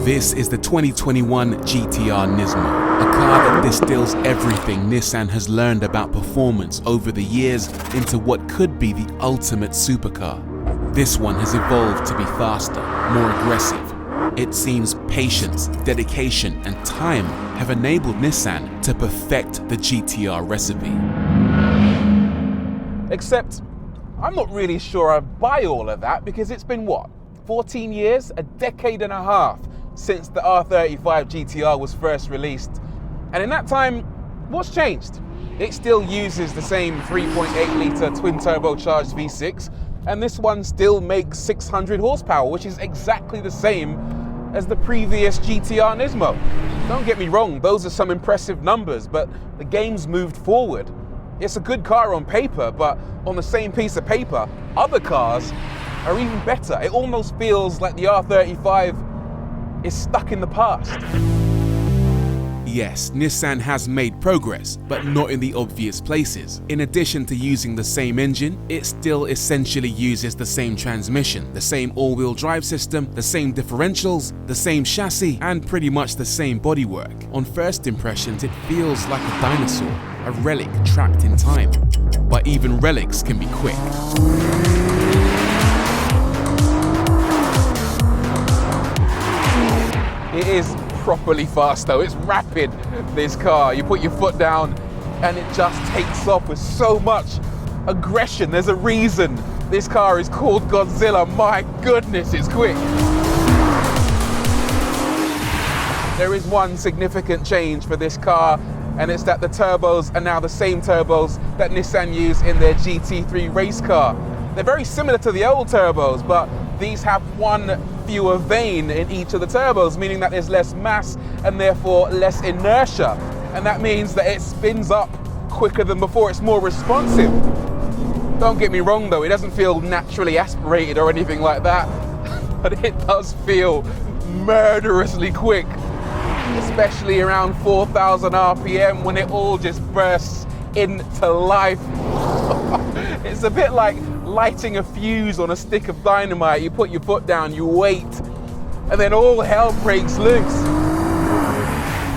This is the 2021 GT-R Nismo, a car that distills everything Nissan has learned about performance over the years into what could be the ultimate supercar. This one has evolved to be faster, more aggressive. It seems patience, dedication, and time have enabled Nissan to perfect the GT-R recipe. Except, I'm not really sure I buy all of that, because it's been what, 14 years, a decade and a half since the R35 GT-R was first released. And in that time, what's changed? It still uses the same 3.8 litre twin turbocharged V6, and this one still makes 600 horsepower, which is exactly the same as the previous GT-R Nismo. Don't get me wrong, those are some impressive numbers, but the game's moved forward. It's a good car on paper, but on the same piece of paper, other cars are even better. It almost feels like the R35 is stuck in the past. Yes, Nissan has made progress, but not in the obvious places. In addition to using the same engine, it still essentially uses the same transmission, the same all-wheel drive system, the same differentials, the same chassis, and pretty much the same bodywork. On first impressions, it feels like a dinosaur, a relic trapped in time. But even relics can be quick. It is properly fast though, it's rapid, this car. You put your foot down and it just takes off with so much aggression. There's a reason this car is called Godzilla. My goodness, it's quick. There is one significant change for this car, and it's that the turbos are now the same turbos that Nissan used in their GT3 race car. They're very similar to the old turbos, but these have one fewer vane in each of the turbos, meaning that there's less mass and therefore less inertia. And that means that it spins up quicker than before. It's more responsive. Don't get me wrong though, it doesn't feel naturally aspirated or anything like that, but it does feel murderously quick, especially around 4,000 RPM when it all just bursts into life. It's a bit like lighting a fuse on a stick of dynamite. You put your foot down, you wait, and then all hell breaks loose.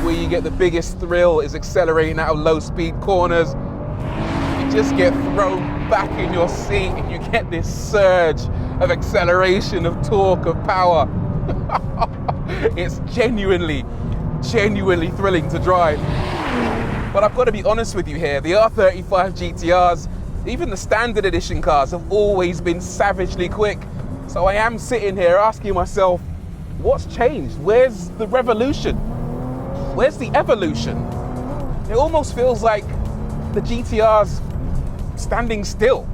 Where you get the biggest thrill is accelerating out of low-speed corners. You just get thrown back in your seat and you get this surge of acceleration, of torque, of power. It's genuinely thrilling to drive. But I've got to be honest with you here, the R35 GT-Rs, even the standard edition cars, have always been savagely quick. So I am sitting here asking myself, what's changed? Where's the revolution? Where's the evolution? It almost feels like the GT-R's standing still.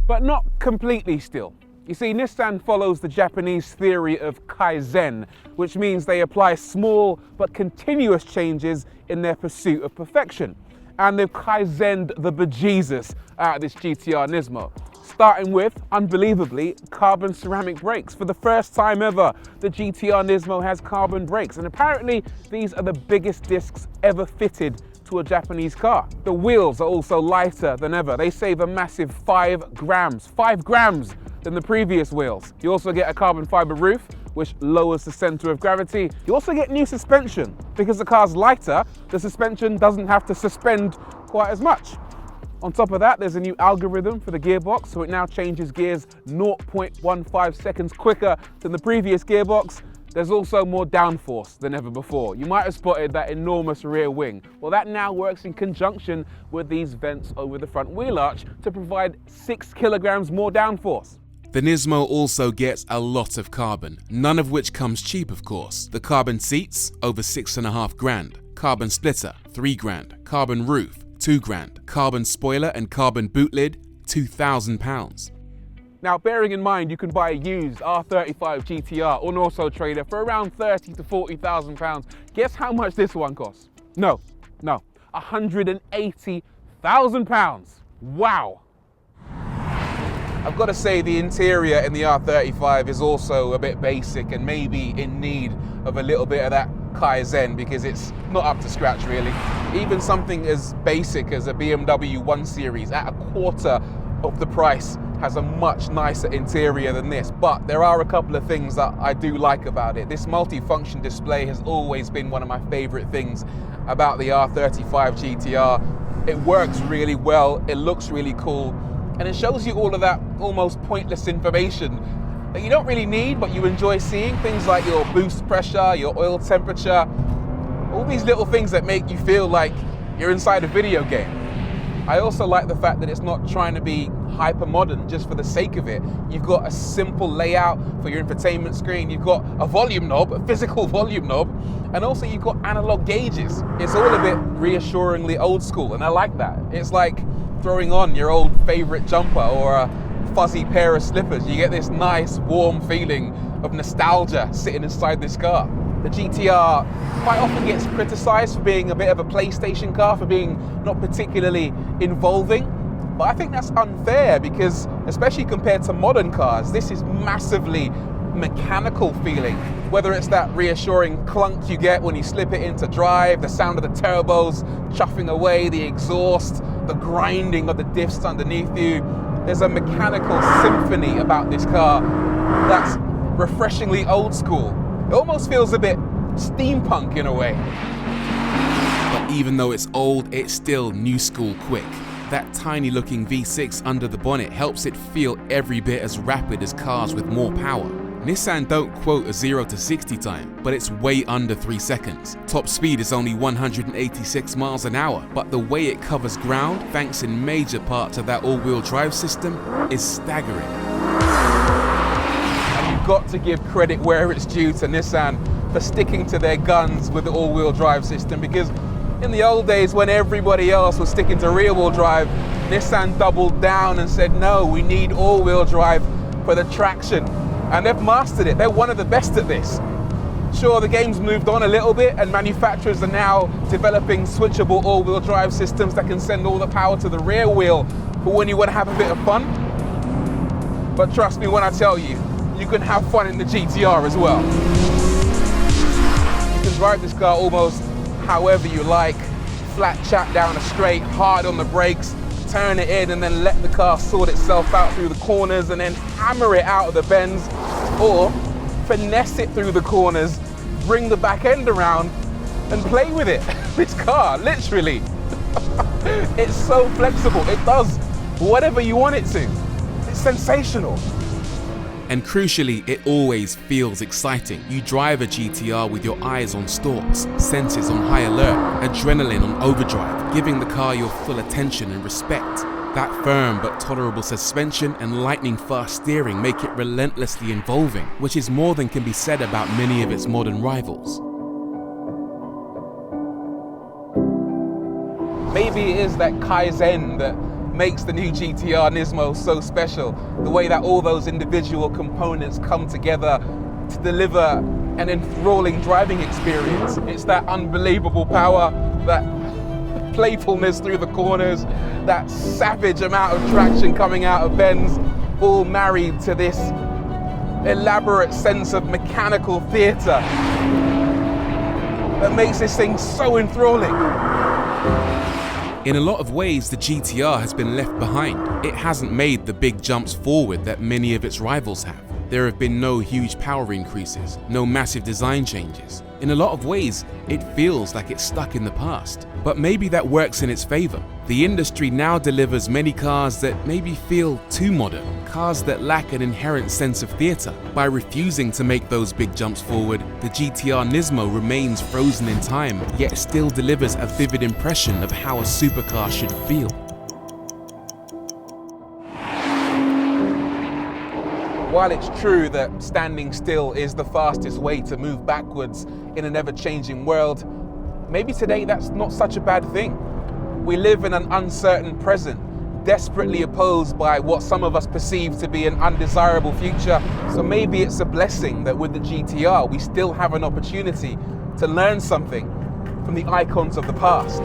But not completely still. You see, Nissan follows the Japanese theory of Kaizen, which means they apply small but continuous changes in their pursuit of perfection. And they've Kaizened the bejesus out of this GT-R Nismo. Starting with, unbelievably, carbon ceramic brakes. For the first time ever, the GT-R Nismo has carbon brakes, and apparently these are the biggest discs ever fitted to a Japanese car. The wheels are also lighter than ever. They save a massive 5 grams than the previous wheels. You also get a carbon fiber roof, which lowers the center of gravity. You also get new suspension. Because the car's lighter, the suspension doesn't have to suspend quite as much. On top of that, there's a new algorithm for the gearbox, so it now changes gears 0.15 seconds quicker than the previous gearbox. There's also more downforce than ever before. You might have spotted that enormous rear wing. Well, that now works in conjunction with these vents over the front wheel arch to provide 6 kilograms more downforce. The Nismo also gets a lot of carbon, none of which comes cheap, of course. The carbon seats, over 6.5 grand. Carbon splitter, 3 grand. Carbon roof, 2 grand. Carbon spoiler and carbon boot lid, £2,000. Now, bearing in mind you can buy a used R35 GT-R on Autotrader for around 30 to 40,000 pounds. Guess how much this one costs? No, £180,000. Wow. I've got to say the interior in the R35 is also a bit basic and maybe in need of a little bit of that Kaizen, because it's not up to scratch really. Even something as basic as a BMW 1 Series at of the price has a much nicer interior than this, but there are a couple of things that I do like about it. This multi-function display has always been one of my favorite things about the R35 GT-R. It works really well, it looks really cool, and it shows you all of that almost pointless information that you don't really need, but you enjoy seeing. Things like your boost pressure, your oil temperature, all these little things that make you feel like you're inside a video game. I also like the fact that it's not trying to be hyper modern just for the sake of it. You've got a simple layout for your infotainment screen, you've got a volume knob, a physical volume knob, and also you've got analog gauges. It's all a bit reassuringly old school, and I like that. It's like throwing on your old favorite jumper or a fuzzy pair of slippers. You get this nice warm feeling of nostalgia sitting inside this car. The GT-R quite often gets criticized for being a bit of a PlayStation car, for being not particularly involving. But I think that's unfair because, especially compared to modern cars, this is massively mechanical feeling. Whether it's that reassuring clunk you get when you slip it into drive, the sound of the turbos chuffing away, the exhaust, the grinding of the diffs underneath you. There's a mechanical symphony about this car that's refreshingly old school. It almost feels a bit steampunk in a way. But even though it's old, it's still new school quick. That tiny looking V6 under the bonnet helps it feel every bit as rapid as cars with more power. Nissan don't quote a 0 to 60 time, but it's way under 3 seconds. Top speed is only 186 miles an hour, but the way it covers ground, thanks in major part to that all-wheel drive system, is staggering. Got to give credit where it's due to Nissan for sticking to their guns with the all-wheel drive system, because in the old days when everybody else was sticking to rear-wheel drive, Nissan doubled down and said, no, we need all-wheel drive for the traction. And they've mastered it. They're one of the best at this. Sure, the game's moved on a little bit and manufacturers are now developing switchable all-wheel drive systems that can send all the power to the rear wheel for when you want to have a bit of fun. But trust me when I tell you, you can have fun in the GT-R as well. You can drive this car almost however you like, flat chat down a straight, hard on the brakes, turn it in and then let the car sort itself out through the corners and then hammer it out of the bends, or finesse it through the corners, bring the back end around and play with it. This car, literally, it's so flexible. It does whatever you want it to. It's sensational. And crucially, it always feels exciting. You drive a GT-R with your eyes on stalks, senses on high alert, adrenaline on overdrive, giving the car your full attention and respect. That firm but tolerable suspension and lightning fast steering make it relentlessly involving, which is more than can be said about many of its modern rivals. Maybe it is that Kaizen that makes the new GT-R Nismo so special. The way that all those individual components come together to deliver an enthralling driving experience. It's that unbelievable power, that playfulness through the corners, that savage amount of traction coming out of bends, all married to this elaborate sense of mechanical theatre that makes this thing so enthralling. In a lot of ways, the GT-R has been left behind. It hasn't made the big jumps forward that many of its rivals have. There have been no huge power increases, no massive design changes. In a lot of ways, it feels like it's stuck in the past. But maybe that works in its favor. The industry now delivers many cars that maybe feel too modern, cars that lack an inherent sense of theatre. By refusing to make those big jumps forward, the GT-R Nismo remains frozen in time, yet still delivers a vivid impression of how a supercar should feel. While it's true that standing still is the fastest way to move backwards in an ever-changing world, maybe today that's not such a bad thing. We live in an uncertain present, desperately opposed by what some of us perceive to be an undesirable future. So maybe it's a blessing that with the GT-R we still have an opportunity to learn something from the icons of the past.